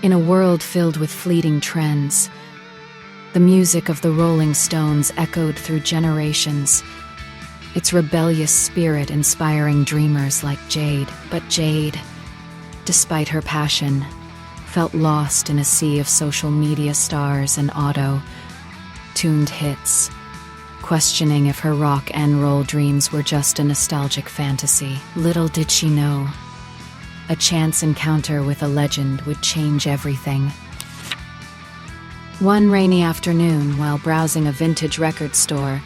In a world filled with fleeting trends, the music of the Rolling Stones echoed through generations, its rebellious spirit inspiring dreamers like Jade. But Jade, despite her passion, felt lost in a sea of social media stars and auto-tuned hits, questioning if her rock and roll dreams were just a nostalgic fantasy. Little did she know, a chance encounter with a legend would change everything. One rainy afternoon, while browsing a vintage record store,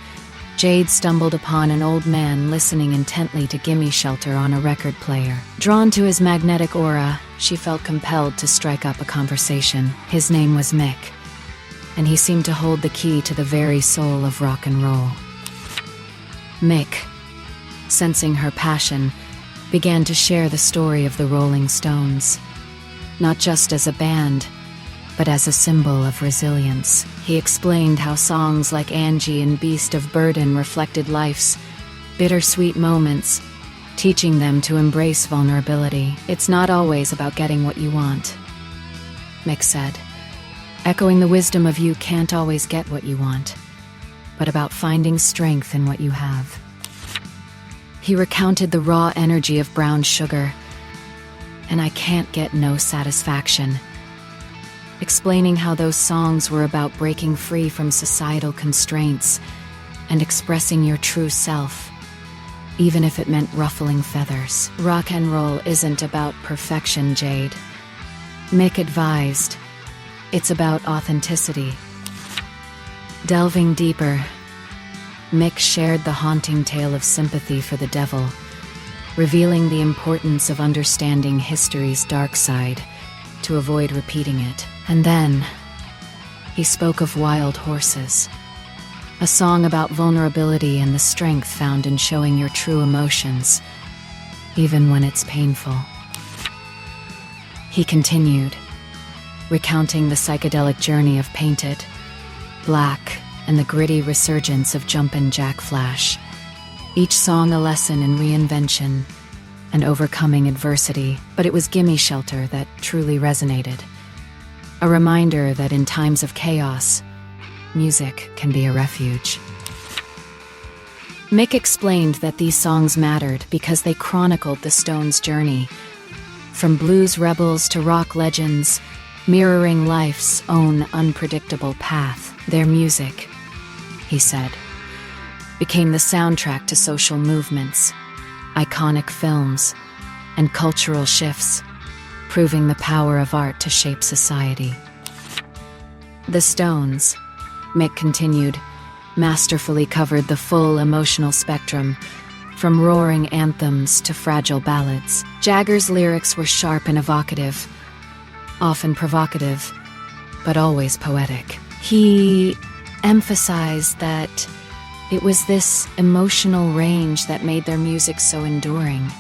Jade stumbled upon an old man listening intently to Gimme Shelter on a record player. Drawn to his magnetic aura, she felt compelled to strike up a conversation. His name was Mick, and he seemed to hold the key to the very soul of rock and roll. Mick, sensing her passion, began to share the story of the Rolling Stones, not just as a band, but as a symbol of resilience. He explained how songs like Angie and Beast of Burden reflected life's bittersweet moments, teaching them to embrace vulnerability. "It's not always about getting what you want," Mick said, echoing the wisdom of "you can't always get what you want, but about finding strength in what you have." He recounted the raw energy of Brown Sugar, and "I can't get no satisfaction," explaining how those songs were about breaking free from societal constraints and expressing your true self, even if it meant ruffling feathers. "Rock and roll isn't about perfection, Jade," Mick advised. "It's about authenticity." Delving deeper, Mick shared the haunting tale of sympathy for the devil, revealing the importance of understanding history's dark side to avoid repeating it. And then, he spoke of Wild Horses, a song about vulnerability and the strength found in showing your true emotions, even when it's painful. He continued, recounting the psychedelic journey of Paint It, Black, and the gritty resurgence of Jumpin' Jack Flash, each song a lesson in reinvention and overcoming adversity. But it was Gimme Shelter that truly resonated, a reminder that in times of chaos, music can be a refuge. Mick explained that these songs mattered because they chronicled the Stones' journey, from blues rebels to rock legends, mirroring life's own unpredictable path. Their music, he said, became the soundtrack to social movements, iconic films, and cultural shifts, proving the power of art to shape society. The Stones, Mick continued, masterfully covered the full emotional spectrum, from roaring anthems to fragile ballads. Jagger's lyrics were sharp and evocative, often provocative, but always poetic. He emphasized that it was this emotional range that made their music so enduring.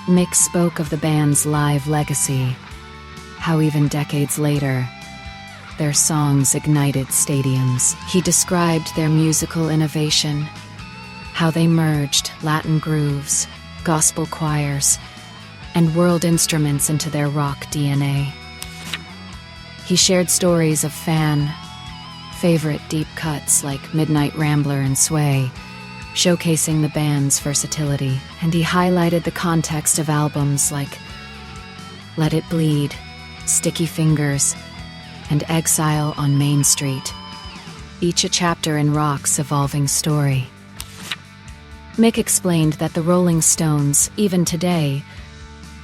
Mick spoke of the band's live legacy, how even decades later, their songs ignited stadiums. He described their musical innovation, how they merged Latin grooves, gospel choirs, and world instruments into their rock DNA. He shared stories of favorite deep cuts like Midnight Rambler and Sway, showcasing the band's versatility, and he highlighted the context of albums like Let It Bleed, Sticky Fingers, and Exile on Main Street, each a chapter in rock's evolving story. Mick explained that the Rolling Stones, even today,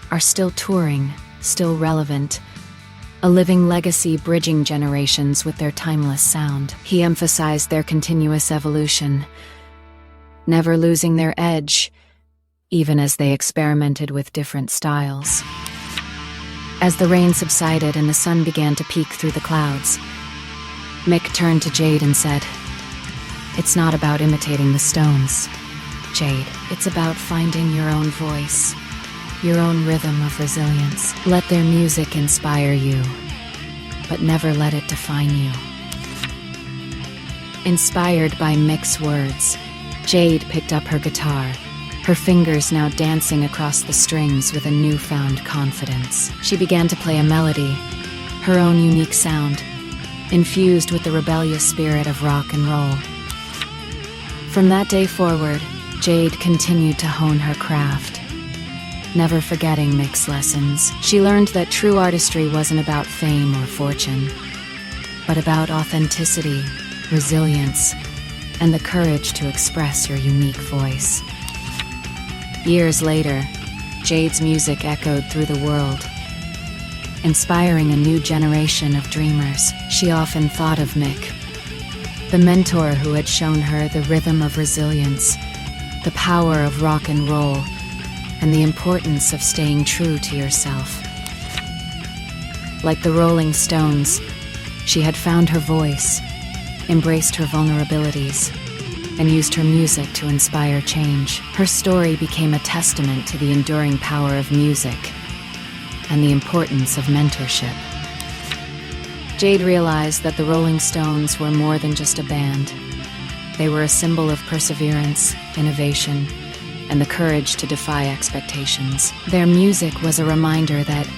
are still touring, still relevant, a living legacy bridging generations with their timeless sound. He emphasized their continuous evolution, never losing their edge, even as they experimented with different styles. As the rain subsided and the sun began to peek through the clouds, Mick turned to Jade and said, "It's not about imitating the Stones, Jade. It's about finding your own voice, your own rhythm of resilience. Let their music inspire you, but never let it define you." Inspired by Mick's words, Jade picked up her guitar, her fingers now dancing across the strings with a newfound confidence. She began to play a melody, her own unique sound, infused with the rebellious spirit of rock and roll. From that day forward, Jade continued to hone her craft. Never forgetting Mick's lessons, she learned that true artistry wasn't about fame or fortune, but about authenticity, resilience, and the courage to express your unique voice. Years later, Jade's music echoed through the world, inspiring a new generation of dreamers. She often thought of Mick, the mentor who had shown her the rhythm of resilience, the power of rock and roll, and the importance of staying true to yourself. Like the Rolling Stones, she had found her voice, embraced her vulnerabilities, and used her music to inspire change. Her story became a testament to the enduring power of music and the importance of mentorship. Jade realized that the Rolling Stones were more than just a band. They were a symbol of perseverance, innovation, and the courage to defy expectations. Their music was a reminder that,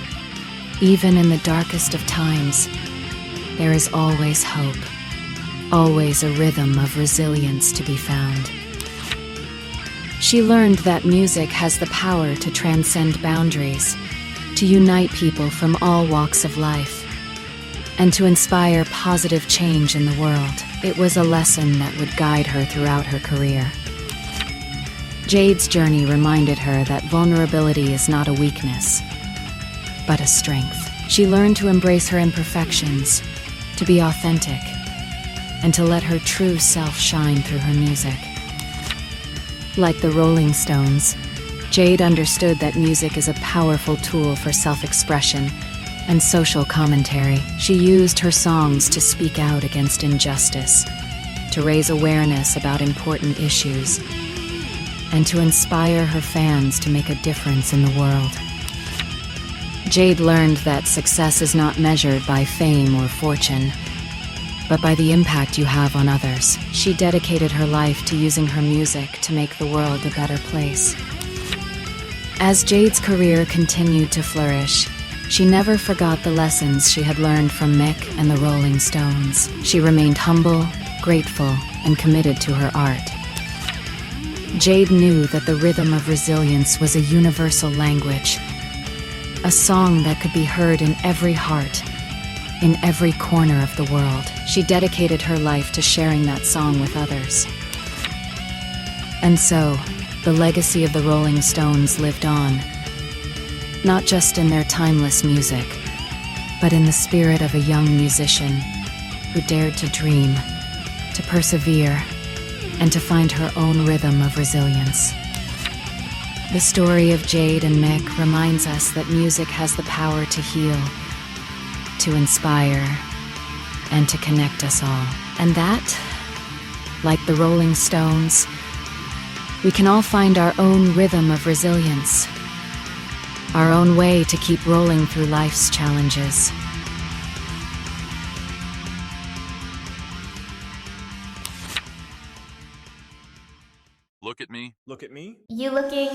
even in the darkest of times, there is always hope, always a rhythm of resilience to be found. She learned that music has the power to transcend boundaries, to unite people from all walks of life, and to inspire positive change in the world. It was a lesson that would guide her throughout her career. Jade's journey reminded her that vulnerability is not a weakness, but a strength. She learned to embrace her imperfections, to be authentic, and to let her true self shine through her music. Like the Rolling Stones, Jade understood that music is a powerful tool for self-expression and social commentary. She used her songs to speak out against injustice, to raise awareness about important issues, and to inspire her fans to make a difference in the world. Jade learned that success is not measured by fame or fortune, but by the impact you have on others. She dedicated her life to using her music to make the world a better place. As Jade's career continued to flourish, she never forgot the lessons she had learned from Mick and the Rolling Stones. She remained humble, grateful, and committed to her art. Jade knew that the rhythm of resilience was a universal language, a song that could be heard in every heart, in every corner of the world. She dedicated her life to sharing that song with others. And so, the legacy of the Rolling Stones lived on, not just in their timeless music, but in the spirit of a young musician who dared to dream, to persevere, and to find her own rhythm of resilience. The story of Jade and Mick reminds us that music has the power to heal, to inspire, and to connect us all. And that, like the Rolling Stones, we can all find our own rhythm of resilience, our own way to keep rolling through life's challenges. Look at me. Look at me. You looking